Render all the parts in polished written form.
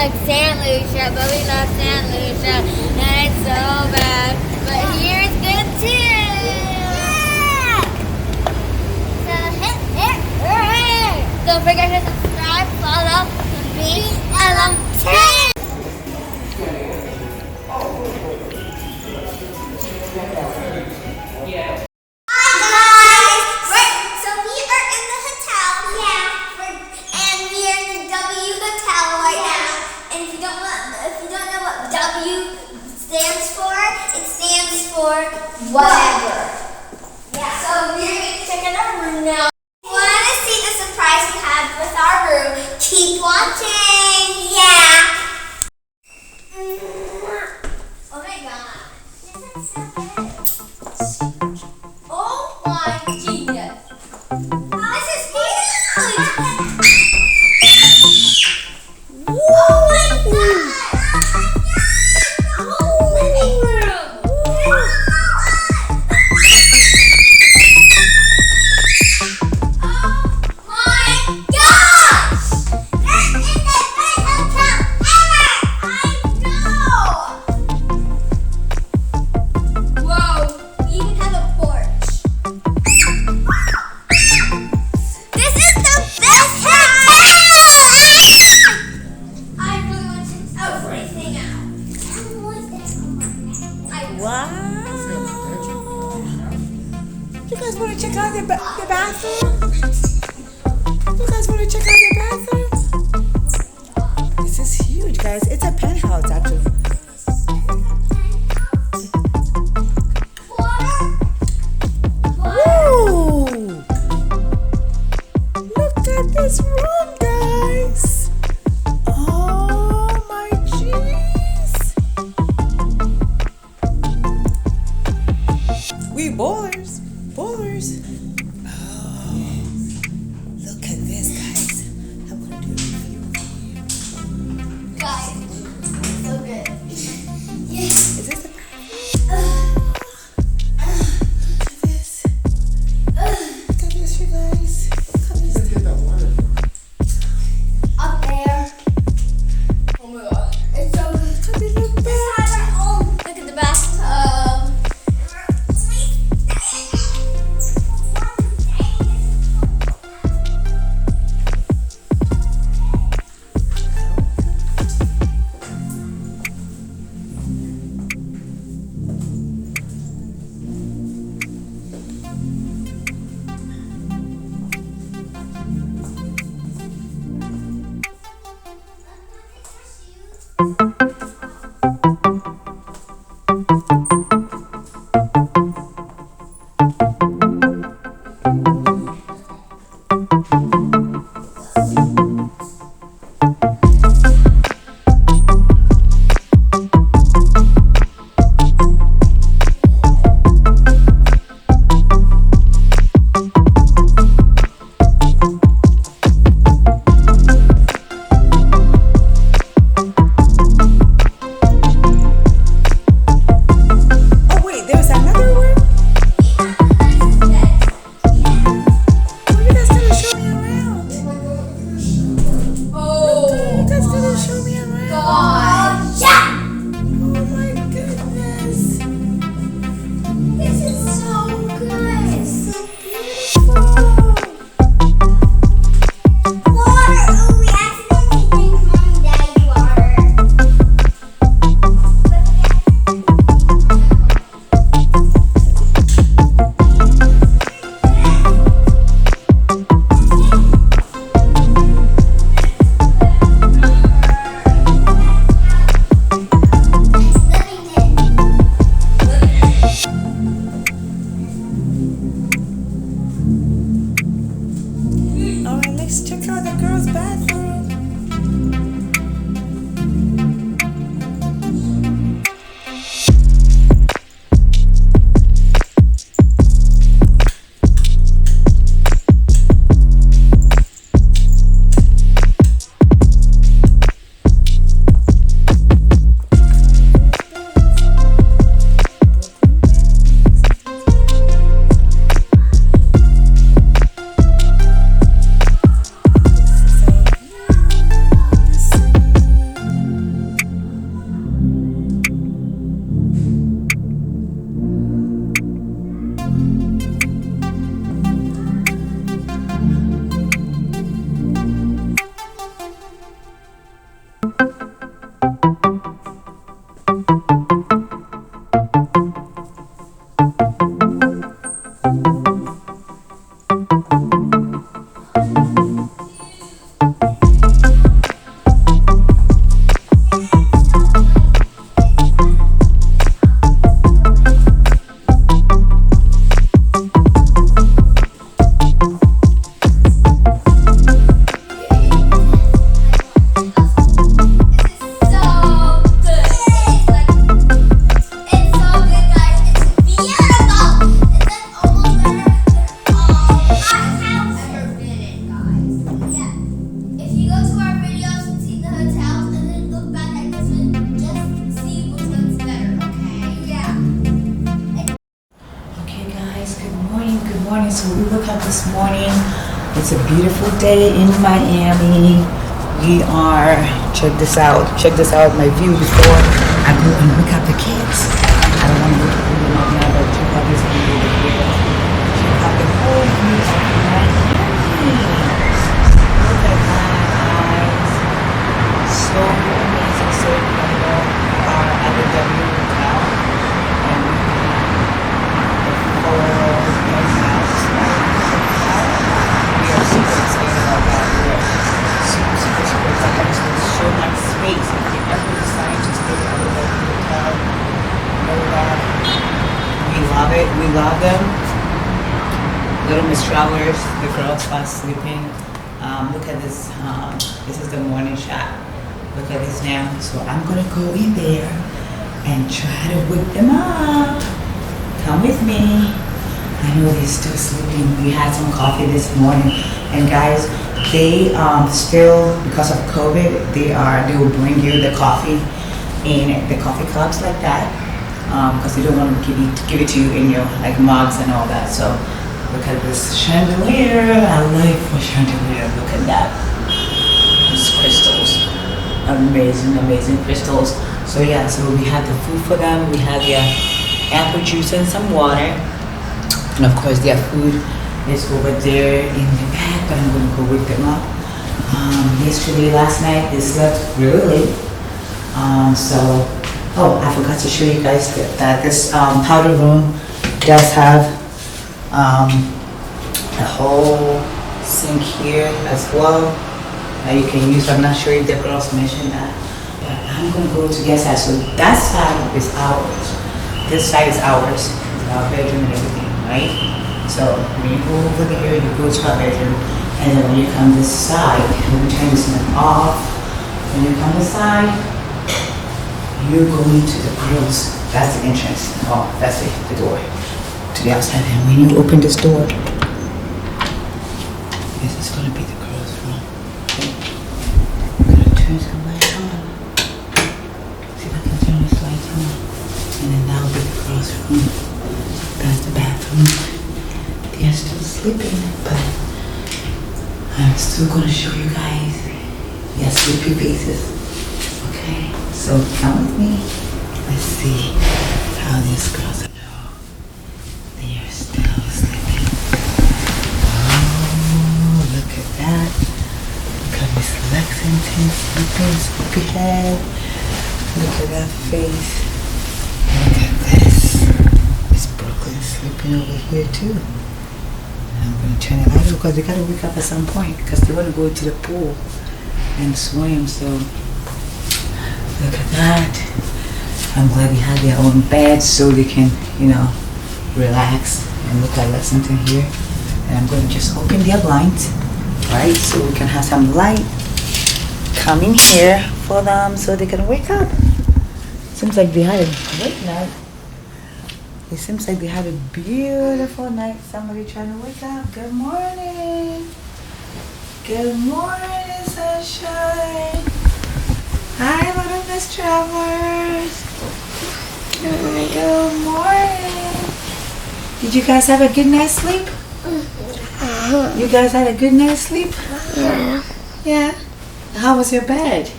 like St. Lucia, but we love St. Lucia, and it's so bad. But here it's good too. So don't forget to subscribe, follow, and be LMT. Whatever. Yeah. So we're going to check out our room now. If you want to see the surprise we have with our room, keep watching. Yeah. Oh my god. Oh my genius. This is huge. Oh my god. Wow! You guys want to check out the bathroom? You guys want to check out the bathroom? This is huge, guys. It's a penthouse, actually. Woo! Look at this room, guys. Oh my jeez. We bowlers. Bowlers. Oh, look at this, guys. I'm gonna do a review. Guys, so good. Yes. Is this a Look at this. Look at this, you guys. Look at this. Up there. Oh my god. It's so good. Look at this. Look This has our own. Look at the bathtub. woke up this morning. It's a beautiful day in Miami. We are, check this out, my view before I go and wake up the kids. I don't want to go to the room right now, but check out this view over here. Check out the whole view of Miami. Look at that, guys. So amazing, so incredible. We are at the W Hotel, and we have the full Penthouse. We are super excited about that. We are super excited. There's so much space. If you ever decide to stay at the W Hotel, know that we love it. We love them. Little Miss Travelers, the girls are sleeping. Look at this. This is the morning shot. Look at this now. So I'm gonna go in there and try to wake them up. Come with me. I know they're still sleeping. We had some coffee this morning, and guys, they still, because of COVID, they will bring you the coffee in the coffee cups like that, because they don't want to give it to you in your like mugs and all that. So look at this chandelier. I like for chandelier. Look at that. These crystals. Amazing crystals. So yeah, so we have the food for them. We have their apple juice and some water. And of course their food is over there in the back, but I'm gonna go wake them up. Last night they slept really late. I forgot to show you guys that this powder room does have a whole sink here as well that you can use. I'm not sure if the girls mentioned that, but I'm gonna go to guest house. So that side is ours. This side is ours. It's our bedroom and everything, right? So when you go over there, you go to our bedroom, and then when you come this side, when you turn this one off, when you come this side, you're going to the girls. That's the entrance. Oh, that's the door to the outside. And when you open this door, this is gonna be the girls' room. I'm gonna turn some lights on. See if I can turn this light on. And then that'll be the girls' room. That's the bathroom. They are still sleeping, but I'm still gonna show you guys their sleepy faces. Okay, so come with me. Let's see how these girls are. They are still sleeping. Oh, look at that. Look at Miss Lexington sleeping, sleepy head. Look at that face. Look at this. Miss Brooklyn sleeping over here too. I'm going to turn it light because they got to wake up at some point because they want to go to the pool and swim. So look at that. I'm glad they have their own bed so they can, relax. And look at Lexington here. And I'm going to just open their blinds, right? So we can have some light coming here for them so they can wake up. Seems like they had a great night. It seems like they had a beautiful night. Somebody trying to wake up. Good morning. Good morning, sunshine. Hi, little Miss Travelers. Good morning. Did you guys have a good night's sleep? You guys had a good night's sleep? Yeah. How was your bed?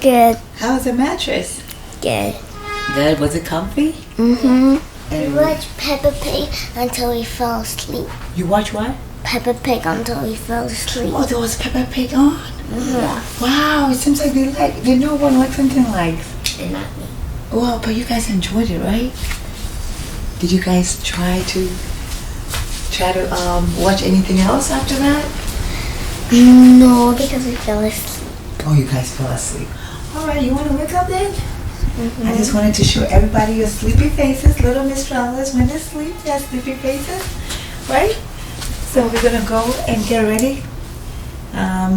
Good. How was the mattress? Good. Good. Was it comfy? Mm-hmm. We watched Peppa Pig until we fell asleep. You watch what? Peppa Pig until we fell asleep. Oh, there was Peppa Pig on? Mm-hmm. Wow, it seems like they know what Lexington likes. And not me. Well, but you guys enjoyed it, right? Did you guys try to watch anything else after that? No, because we fell asleep. Oh, you guys fell asleep. All right, you want to wake up then? Mm-hmm. I just wanted to show everybody your sleepy faces. Little Miss Travelers, when they sleep, they have sleepy faces, right? So we're gonna go and get ready,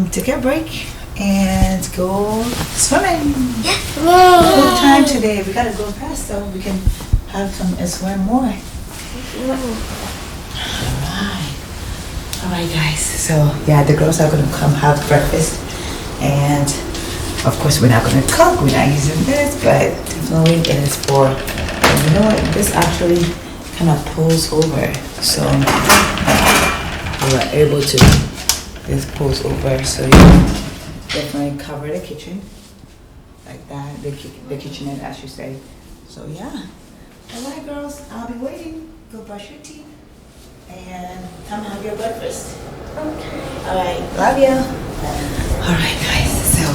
take a break, and go swimming. Yeah. Good time today. We gotta go fast so we can have some swim more. All right, guys. So yeah, the girls are gonna come have breakfast, and of course we're not gonna cook. We're not using this, but definitely it is for. And you know what? This actually kind of pulls over, so we were able to just pulls over. So you definitely cover the kitchen like that, the kitchenette, I should say. So yeah. All right, girls, I'll be waiting. Go brush your teeth and come have your breakfast. Okay. All right, love you. All right, guys. So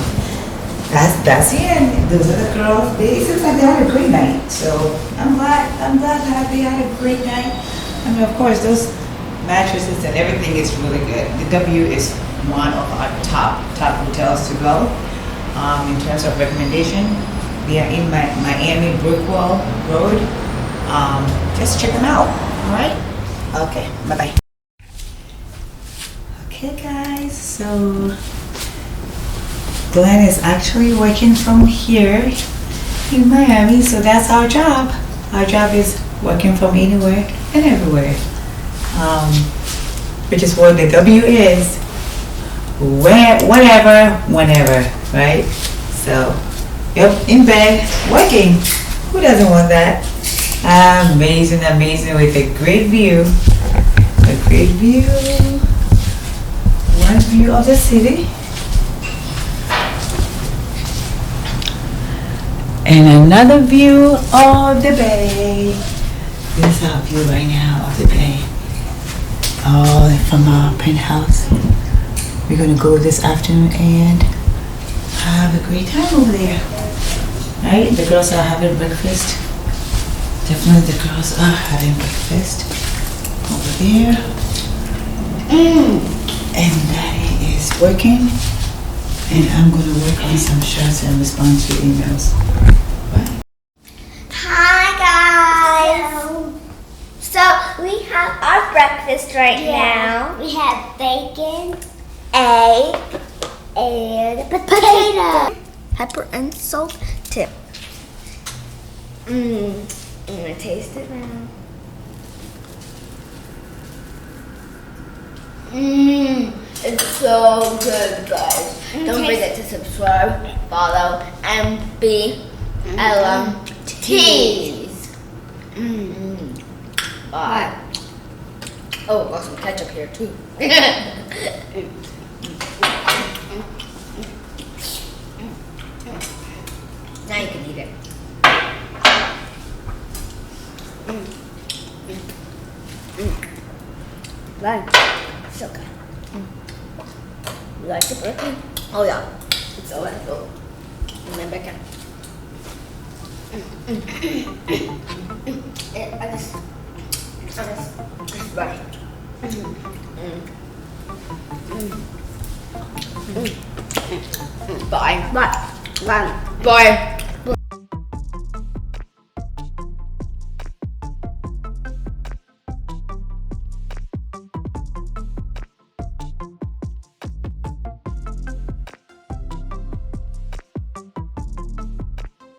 that's the end. Those are the girls. It seems like they had a great night. So I'm glad that they had a great night. I mean, of course, those mattresses and everything is really good. The W is one of our top hotels to go. In terms of recommendation, they are in Miami Brickell Road. Just check them out. All right. Okay. Bye bye. Okay, guys. So Glenn is actually working from here in Miami, so that's our job. Our job is working from anywhere and everywhere, which is what the W is. Where, whatever, whenever, right? So, yep, in bed, working. Who doesn't want that? Amazing, amazing, with a great view. A great view. One view of the city. And another view of the bay. This is our view right now of the bay. Oh, from our penthouse. We're gonna go this afternoon and have a great time over there. Right? The girls are having breakfast. Definitely the girls are having breakfast over there. And Daddy is working. And I'm gonna work on some shots and respond to emails. Bye. Hi guys. So we have our breakfast right now. We have bacon, egg, and potato. Pepper and salt tip. I'm gonna taste it now. It's so good, guys. Don't forget to subscribe, follow, and be LMTs. Bye. Oh, got some ketchup here too. Now you can eat it. Right. So good. You like the bacon? Oh yeah. It's so wonderful. And then bacon. I just right. Bye. Bye. Bye. Bye.